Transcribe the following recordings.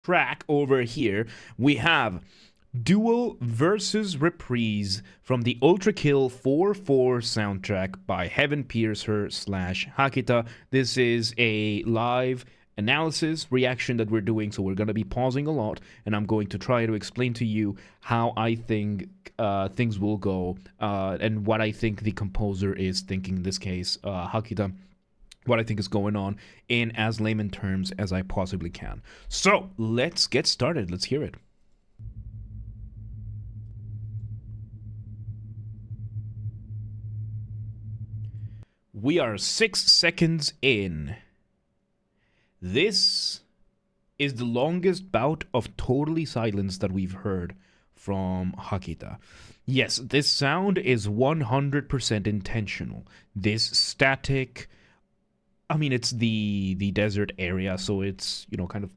track over here, we have Duel versus Reprise from the Ultrakill 4-4 soundtrack by Heaven Piercer / Hakita. This is a live analysis reaction that we're doing, so we're going to be pausing a lot, and I'm going to try to explain to you how I think things will go, and what I think the composer is thinking in this case, Hakita. What I think is going on in as layman terms as I possibly can. So let's get started. Let's hear it. We are 6 seconds in. This is the longest bout of totally silence that we've heard from Hakita. Yes, this sound is 100% intentional. This static, I mean, it's the desert area, so it's, you know, kind of,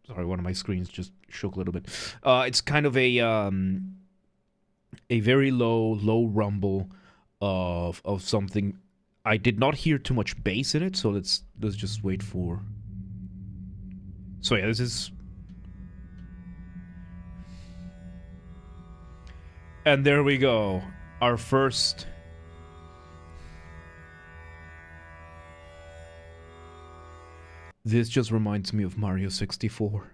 sorry, one of my screens just shook a little bit. It's kind of a very low rumble of something. I did not hear too much bass in it, so let's just wait for. So yeah, this is. And there we go, our first. This just reminds me of Mario 64.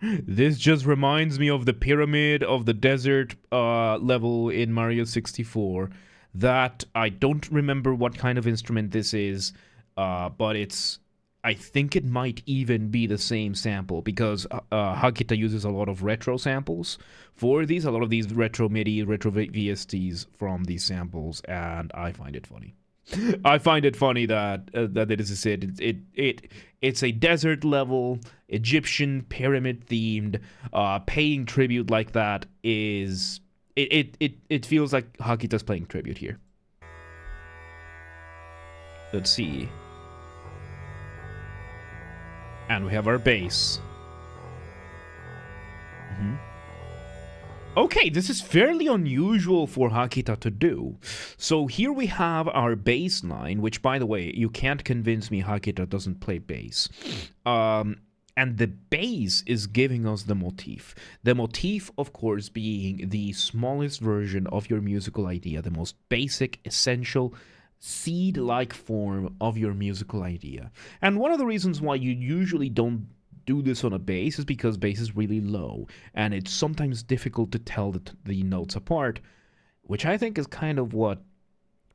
This just reminds me of the pyramid of the desert level in Mario 64. That I don't remember what kind of instrument this is, but it's. I think it might even be the same sample because Hakita uses a lot of retro samples for these, a lot of these retro MIDI, retro VSTs from these samples, and I find it funny. I find it funny that it is it's a desert level Egyptian pyramid themed paying tribute like that is it feels like Hakita's playing tribute here. Let's see. And we have our bass. Okay, this is fairly unusual for Hakita to do. So here we have our bass line, which, by the way, you can't convince me Hakita doesn't play bass. And the bass is giving us the motif. The motif, of course, being the smallest version of your musical idea, the most basic, essential, seed-like form of your musical idea. And one of the reasons why you usually don't do this on a bass is because bass is really low, and it's sometimes difficult to tell the notes apart, which I think is kind of what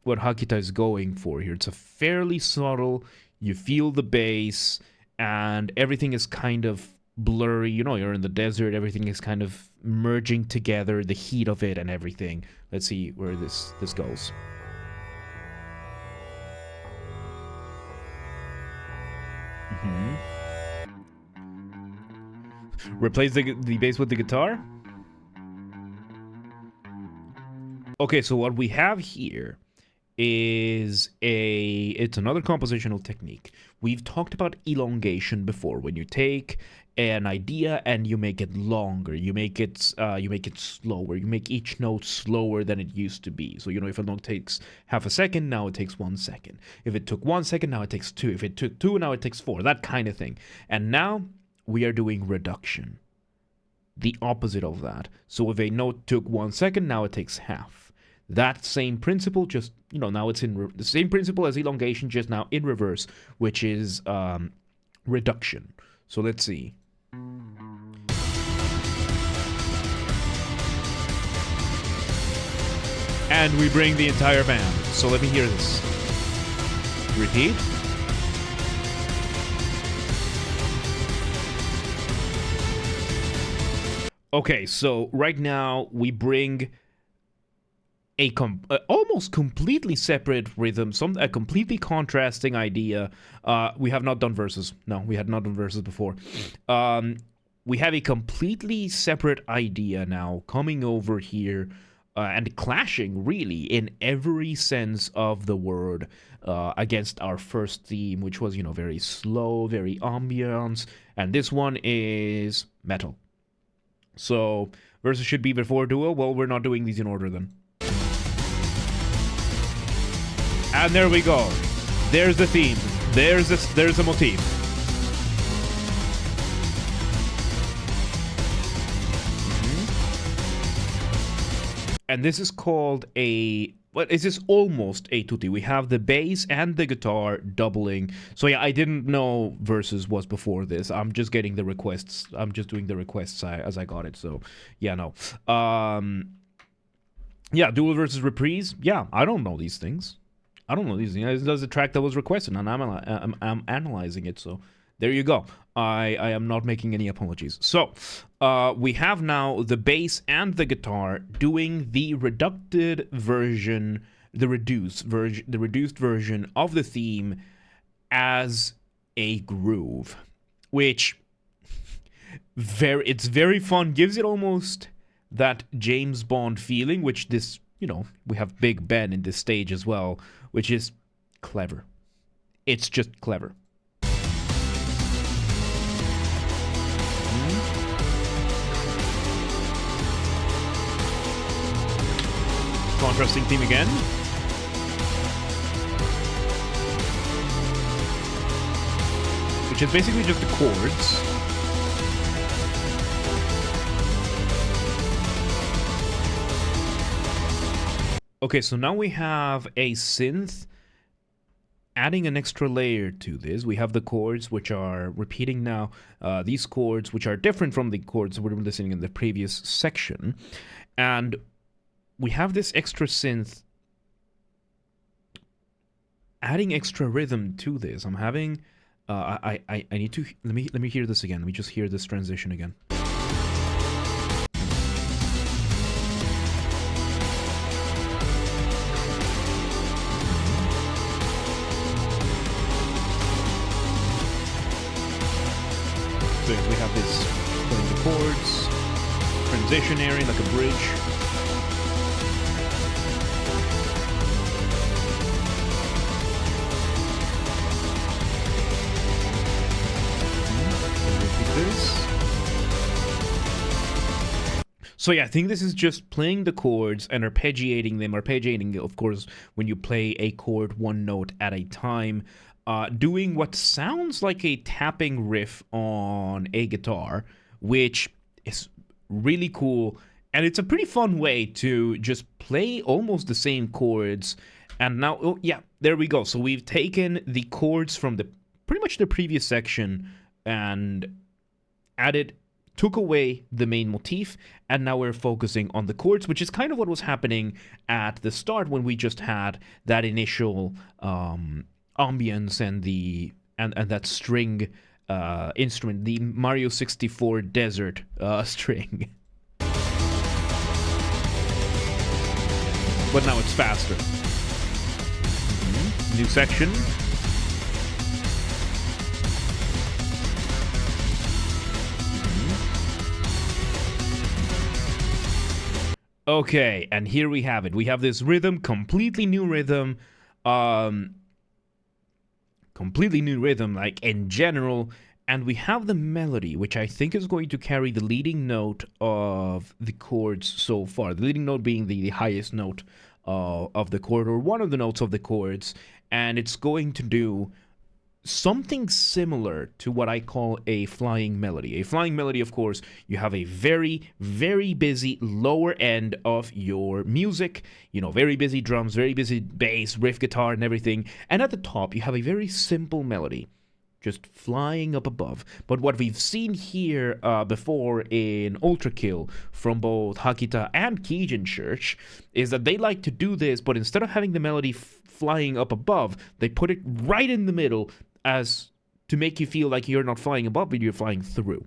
Hakita is going for here. It's a fairly subtle, you feel the bass, and everything is kind of blurry. You know, you're in the desert, everything is kind of merging together, the heat of it and everything. Let's see where this goes. Replace the bass with the guitar. Okay, so what we have here is it's another compositional technique. We've talked about elongation before, when you take an idea and you make it longer, you make it slower, you make each note slower than it used to be. So, you know, if a note takes half a second, now it takes 1 second. If it took 1 second, now it takes 2. If it took 2, now it takes 4. That kind of thing. And now we are doing reduction, the opposite of that. So if a note took 1 second, now it takes half. That same principle, just, you know, now it's in the same principle as elongation, just now in reverse, which is reduction. So let's see. And we bring the entire band. So let me hear this. Repeat. Okay, so right now we bring a almost completely separate rhythm, a completely contrasting idea. We have not done verses. No, we had not done verses before. We have a completely separate idea now coming over here and clashing really in every sense of the word against our first theme, which was, you know, very slow, very ambiance, and this one is metal. So verses should be before Duel. Well, we're not doing these in order then. And there we go. There's the theme. There's a motif. And this is called a... Well, this is almost a tutti. We have the bass and the guitar doubling. So yeah, I didn't know Versus was before this. I'm just getting the requests. I'm just doing the requests as I got it. So yeah, no. Yeah, Duel versus Reprise. Yeah, I don't know these things. I don't know these things. There's a track that was requested, and I'm analyzing it. So there you go. I am not making any apologies. So we have now the bass and the guitar doing the reduced version of the theme as a groove, which it's very fun. Gives it almost that James Bond feeling, which this, you know, we have Big Ben in this stage as well, which is clever. It's just clever. Contrasting theme again. Which is basically just the chords. Okay, so now we have a synth adding an extra layer to this. We have the chords, which are repeating now. These chords, which are different from the chords we were listening in the previous section. And we have this extra synth adding extra rhythm to this. I'm having I need to let me hear this again. Let me just hear this transition again. So we have this playing the chords, transitionary like a bridge. So yeah, I think this is just playing the chords and arpeggiating them. Arpeggiating, of course, when you play a chord one note at a time. Doing what sounds like a tapping riff on a guitar, which is really cool. And it's a pretty fun way to just play almost the same chords. And now, oh yeah, there we go. So we've taken the chords from pretty much the previous section and took away the main motif, and now we're focusing on the chords, which is kind of what was happening at the start when we just had that initial ambience and that string instrument, the Mario 64 Desert string. But now it's faster. New section. Okay, and here we have it. We have this rhythm, completely new rhythm, like in general, and we have the melody, which I think is going to carry the leading note of the chords so far. The leading note being the highest note of the chord, or one of the notes of the chords, and it's going to do something similar to what I call a flying melody. A flying melody, of course, you have a very, very busy lower end of your music, you know, very busy drums, very busy bass, riff guitar and everything, and at the top you have a very simple melody, just flying up above. But what we've seen here before in Ultrakill from both Hakita and Kijin Church is that they like to do this, but instead of having the melody flying up above, they put it right in the middle, as to make you feel like you're not flying above, but you're flying through.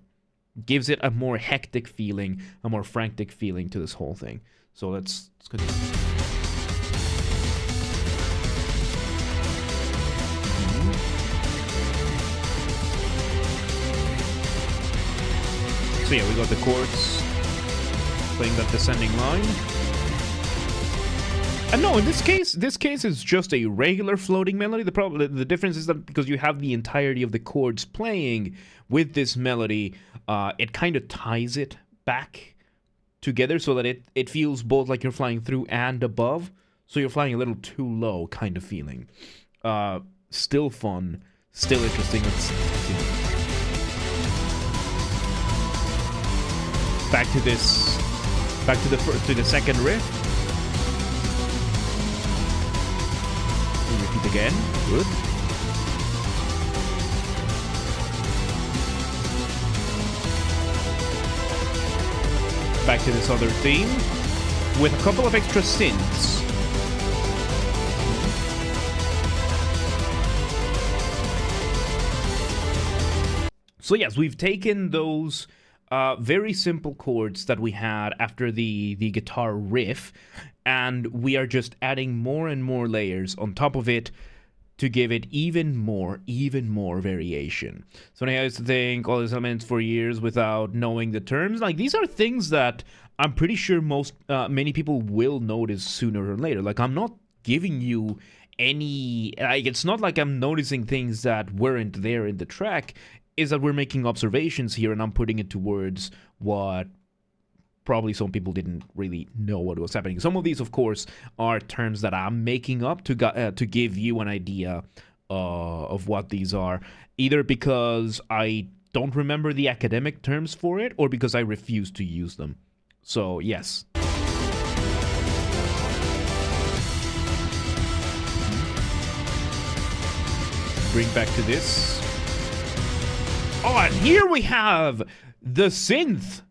Gives it a more hectic feeling, a more frantic feeling to this whole thing. So let's continue. So yeah, we got the chords playing that descending line. And no, in this case is just a regular floating melody. The difference is that because you have the entirety of the chords playing with this melody, it kind of ties it back together so that it feels both like you're flying through and above. So you're flying a little too low kind of feeling. Still fun, still interesting. Let's continue. Back to the second riff. again. Good. Back to this other theme with a couple of extra synths. So yes, we've taken those very simple chords that we had after the guitar riff, and we are just adding more and more layers on top of it to give it even more variation. So I used to think all these elements for years without knowing the terms. Like, these are things that I'm pretty sure many people will notice sooner or later. Like, I'm not giving you any, like, it's not like I'm noticing things that weren't there in the track. Is that we're making observations here and I'm putting it towards what probably some people didn't really know what was happening. Some of these, of course, are terms that I'm making up to give you an idea of what these are, either because I don't remember the academic terms for it or because I refuse to use them. So, yes. Bring back to this. Oh, and here we have the synth.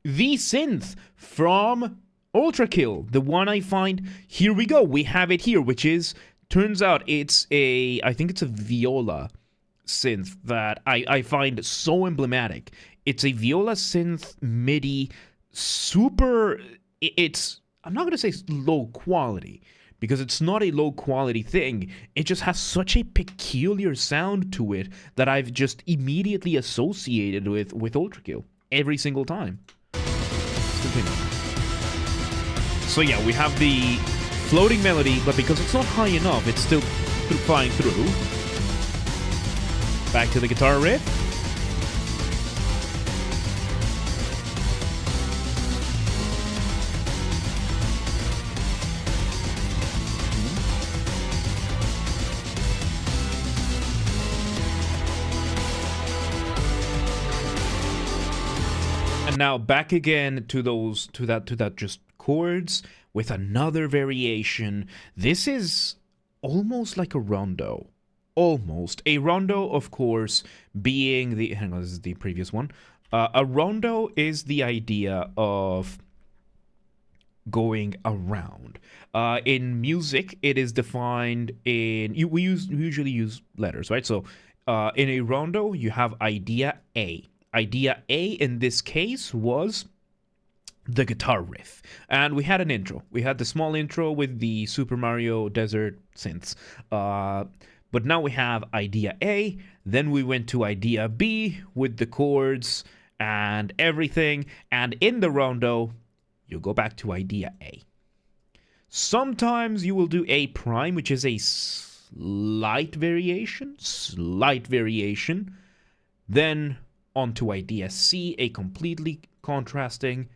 The synth from Ultrakill, the one I find. Here we go, we have it here, which is, turns out it's I think it's a viola synth that I find so emblematic. It's a viola synth MIDI, super, I'm not going to say low quality, because it's not a low quality thing. It just has such a peculiar sound to it that I've just immediately associated with Ultrakill every single time. So yeah, we have the floating melody, but because it's not high enough, it's still flying through. Back to the guitar riff. And now back again to that just chords with another variation. This is almost like a rondo. Almost. A rondo, of course, being the... Hang on, this is the previous one. A rondo is the idea of going around. In music, it is defined in... We usually use letters, right? So in a rondo, you have idea A. Idea A in this case was the guitar riff. And we had an intro. We had the small intro with the Super Mario Desert synths. But now we have idea A. Then we went to idea B with the chords and everything. And in the rondo, you go back to idea A. Sometimes you will do A prime, which is a slight variation. Then onto idea C, a completely contrasting,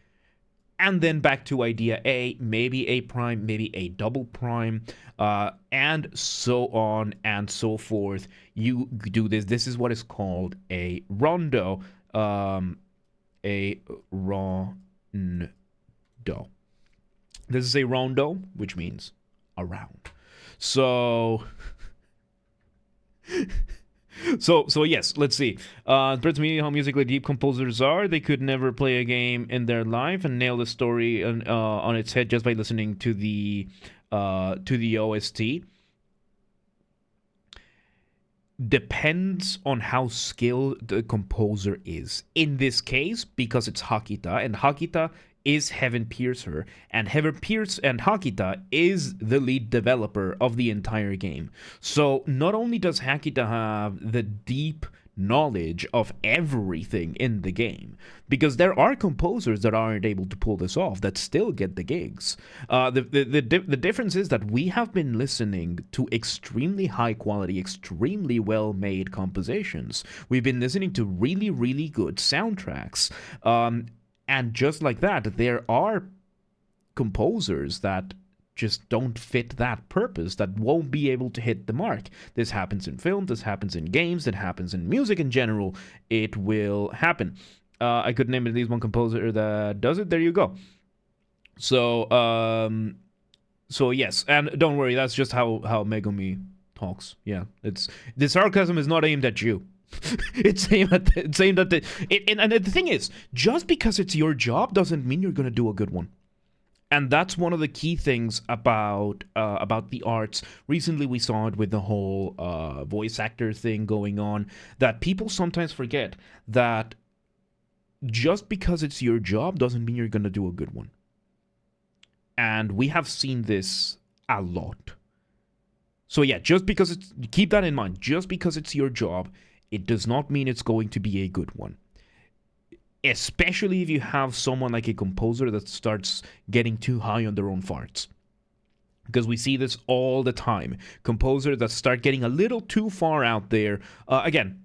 and then back to idea A, maybe A prime, maybe a double prime, and so on and so forth. You do this. This is what is called a rondo. A rondo. This is a rondo, which means around. So... So yes, let's see. It spreads me how musically deep composers are. They could never play a game in their life and nail the story on its head just by listening to the OST. Depends on how skilled the composer is. In this case, because it's Hakita, and Hakita is Heaven Piercer, and Hakita is the lead developer of the entire game. So not only does Hakita have the deep knowledge of everything in the game, because there are composers that aren't able to pull this off that still get the gigs. The difference is that we have been listening to extremely high quality, extremely well made compositions. We've been listening to really, really good soundtracks. And just like that, there are composers that just don't fit that purpose, that won't be able to hit the mark. This happens in film, this happens in games, it happens in music in general. It will happen. I could name at least one composer that does it. There you go. So yes, and don't worry, that's just how Megumi talks. Yeah, the sarcasm is not aimed at you. It's aimed at and the thing is, just because it's your job doesn't mean you're gonna do a good one. And that's one of the key things about the arts. Recently, we saw it with the whole voice actor thing going on, that people sometimes forget that just because it's your job doesn't mean you're going to do a good one. And we have seen this a lot. So yeah, just because keep that in mind. Just because it's your job, it does not mean it's going to be a good one. Especially if you have someone like a composer that starts getting too high on their own farts. Because we see this all the time. Composers that start getting a little too far out there. Again,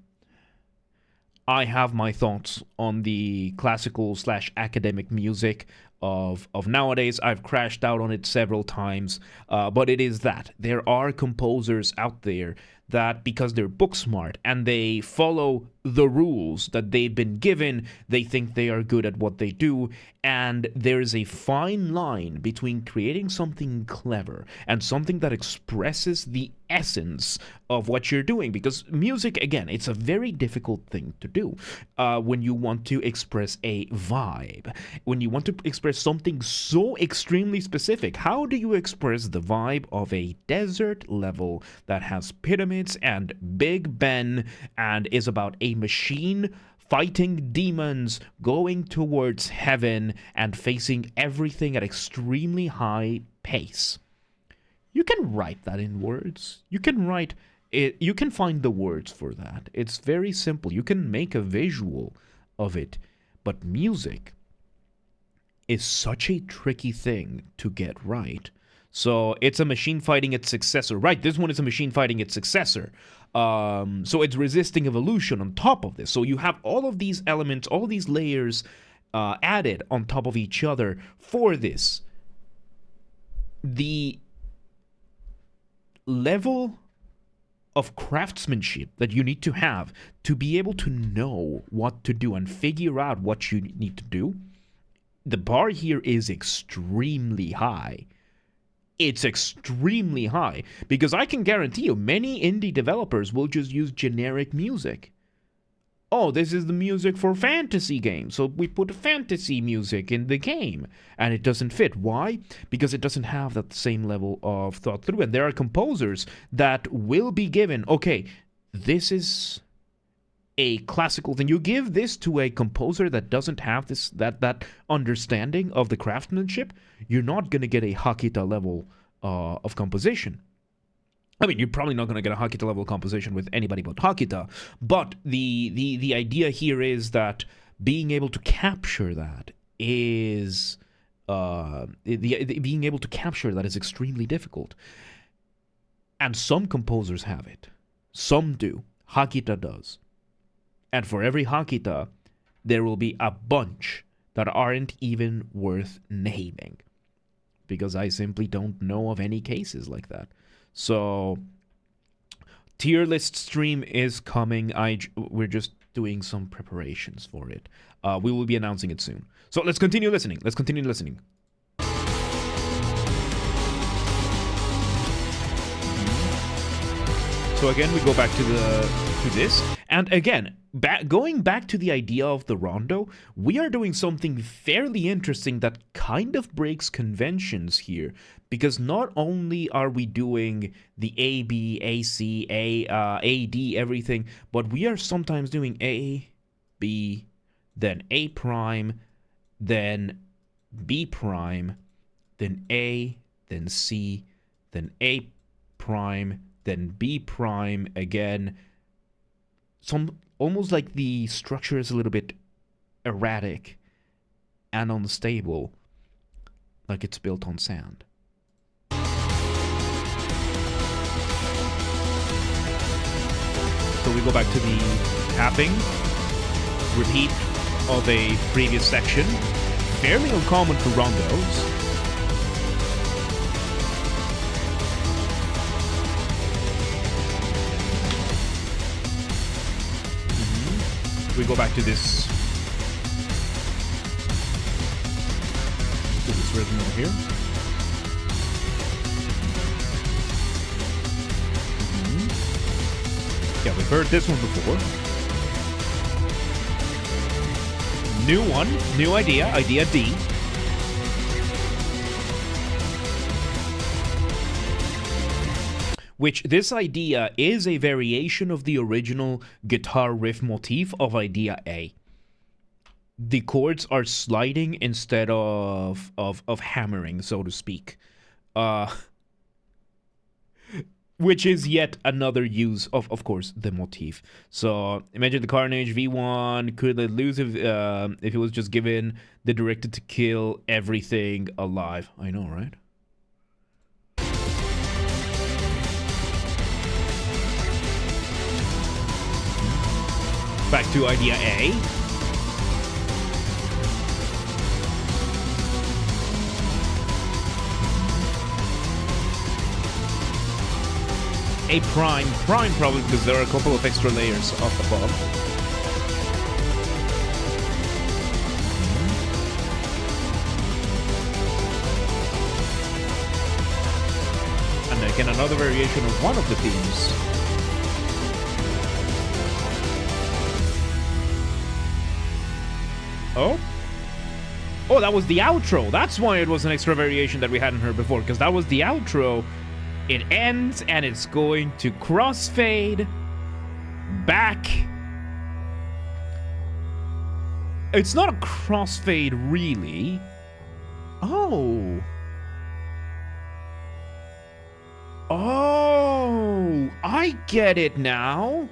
I have my thoughts on the classical / academic music of nowadays. I've crashed out on it several times. But it is that. There are composers out there that, because they're book smart and they follow the rules that they've been given, they think they are good at what they do. And there's a fine line between creating something clever and something that expresses the essence of what you're doing. Because music, again, it's a very difficult thing to do when you want to express a vibe, when you want to express something so extremely specific. How do you express the vibe of a desert level that has pyramids and Big Ben and is about a machine fighting demons, going towards heaven, and facing everything at extremely high pace? You can write that in words. You can write it. You can find the words for that. It's very simple. You can make a visual of it. But music is such a tricky thing to get right. So it's a machine fighting its successor. Right, this one is a machine fighting its successor. So it's resisting evolution on top of this. So you have all of these elements, all of these layers added on top of each other for this. The level of craftsmanship that you need to have to be able to know what to do and figure out what you need to do, the bar here is extremely high. It's extremely high, because I can guarantee you many indie developers will just use generic music. Oh, this is the music for fantasy games, so we put fantasy music in the game, and it doesn't fit. Why? Because it doesn't have that same level of thought through. And there are composers that will be given, okay, this is a classical thing. You give this to a composer that doesn't have this that understanding of the craftsmanship, you're not going to get a Hakita level of composition. I mean, you're probably not going to get a Hakita level composition with anybody but Hakita, but the idea here is that being able to capture that is being able to capture that is extremely difficult. And some composers have it. Some do. Hakita does. And for every Hakita, there will be a bunch that aren't even worth naming, because I simply don't know of any cases like that. So, tier list stream is coming. We're just doing some preparations for it. We will be announcing it soon. So let's continue listening. So again, we go back to this, and again, going back to the idea of the rondo, we are doing something fairly interesting that kind of breaks conventions here, because not only are we doing the A, B, A, C, A, D, everything, but we are sometimes doing A, B, then A prime, then B prime, then A, then C, then A prime, then B prime again. Almost like the structure is a little bit erratic and unstable, like it's built on sand. So we go back to the tapping, repeat of a previous section, fairly uncommon for rondos. We go back to this rhythm over here. Yeah, we've heard this one before. New one, new idea, idea D. Which this idea is a variation of the original guitar riff motif of idea A. The chords are sliding instead of hammering, so to speak. Which is yet another use of course, the motif. So imagine the Carnage V1 could let loose if it was just given the directive to kill everything alive. I know, right? Back to idea A. A prime probably, because there are a couple of extra layers up above. And again, another variation of one of the themes. Oh? Oh, that was the outro. That's why it was an extra variation that we hadn't heard before, because that was the outro. It ends, and it's going to crossfade back. It's not a crossfade, really. Oh. Oh, I get it now.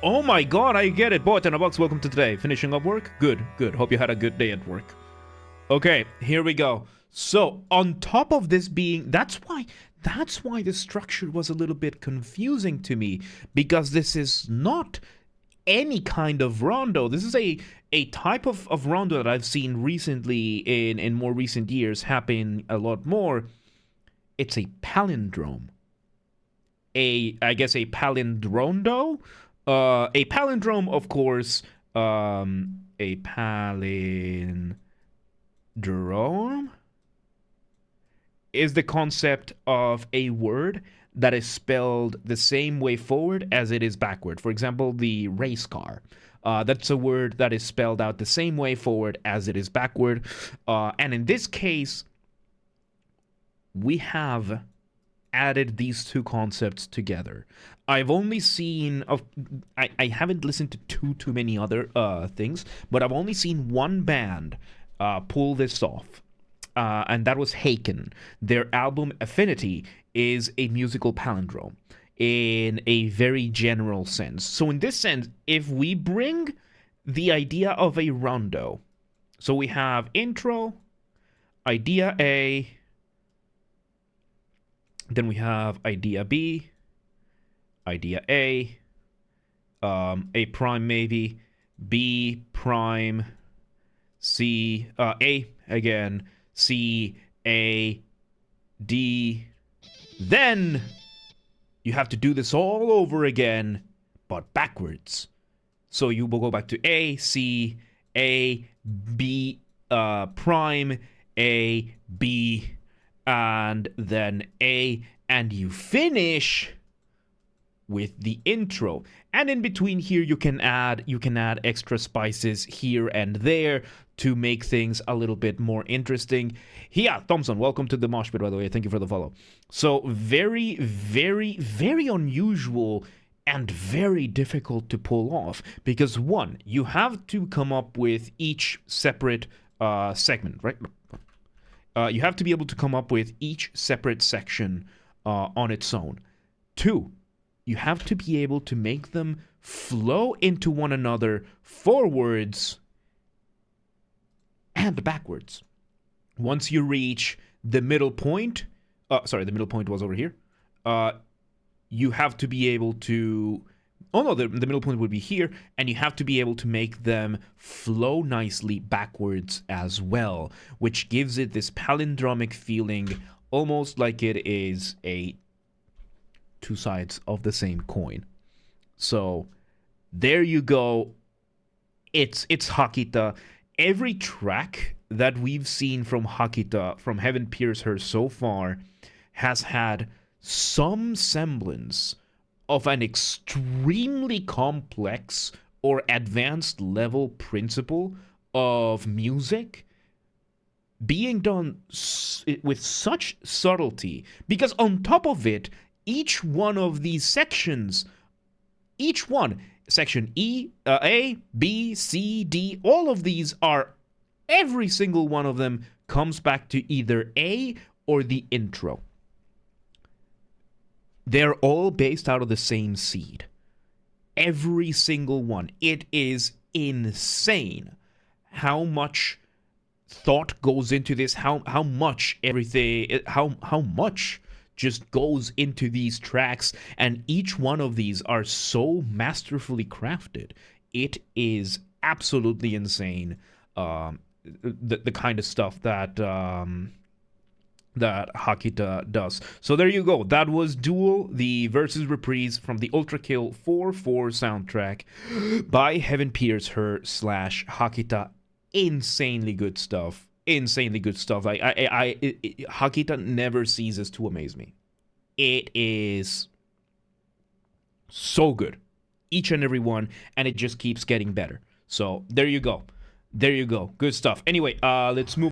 Oh my god, I get it. Boy, $10, welcome to today. Finishing up work? Good, good. Hope you had a good day at work. Okay, here we go. So, on top of this being... That's why the structure was a little bit confusing to me. Because this is not any kind of rondo. This is a type of rondo that I've seen recently in more recent years happen a lot more. It's a palindrome. I guess a palindrondo? A palindrome, of course, a palindrome is the concept of a word that is spelled the same way forward as it is backward. For example, the race car. That's a word that is spelled out the same way forward as it is backward. And in this case, we have added these two concepts together. I've only seen... I haven't listened to too many other things, but I've only seen one band pull this off. And that was Haken. Their album Affinity is a musical palindrome in a very general sense. So in this sense, if we bring the idea of a rondo, so we have intro, idea A, then we have idea B, idea A prime maybe, B prime, C, A again, C, A, D. Then you have to do this all over again, but backwards. So you will go back to A, C, A, B, prime, A, B, and then A, and you finish with the intro. And in between here you can add extra spices here and there to make things a little bit more interesting. Yeah, Thompson, welcome to the mosh pit, by the way. Thank you for the follow. So very, very, very unusual and very difficult to pull off, because one, you have to come up with each separate segment, right? You have to be able to come up with each separate section on its own. Two, you have to be able to make them flow into one another forwards and backwards. Once you reach the middle point, sorry, the middle point was over here. You have to be able to... Oh no, the middle point would be here, and you have to be able to make them flow nicely backwards as well, which gives it this palindromic feeling, almost like it is two sides of the same coin. So there you go. It's Hakita. Every track that we've seen from Hakita, from Heaven Pierce Her so far, has had some semblance of an extremely complex or advanced level principle of music being done with such subtlety, because on top of it, each one of these sections, each one, section E, A, B, C, D, all of these are, every single one of them comes back to either A or the intro. They're all based out of the same seed. Every single one. It is insane how much thought goes into this, how much everything, how much just goes into these tracks, and each one of these are so masterfully crafted. It is absolutely insane. The kind of stuff that that Hakita does. So there you go. That was Duel, the versus reprise from the Ultrakill 4-4 soundtrack by Heaven Pierce Her / Hakita. Insanely good stuff. Insanely good stuff. Hakita never ceases to amaze me. It is so good, each and every one, and it just keeps getting better. So there you go. There you go. Good stuff. Anyway, let's move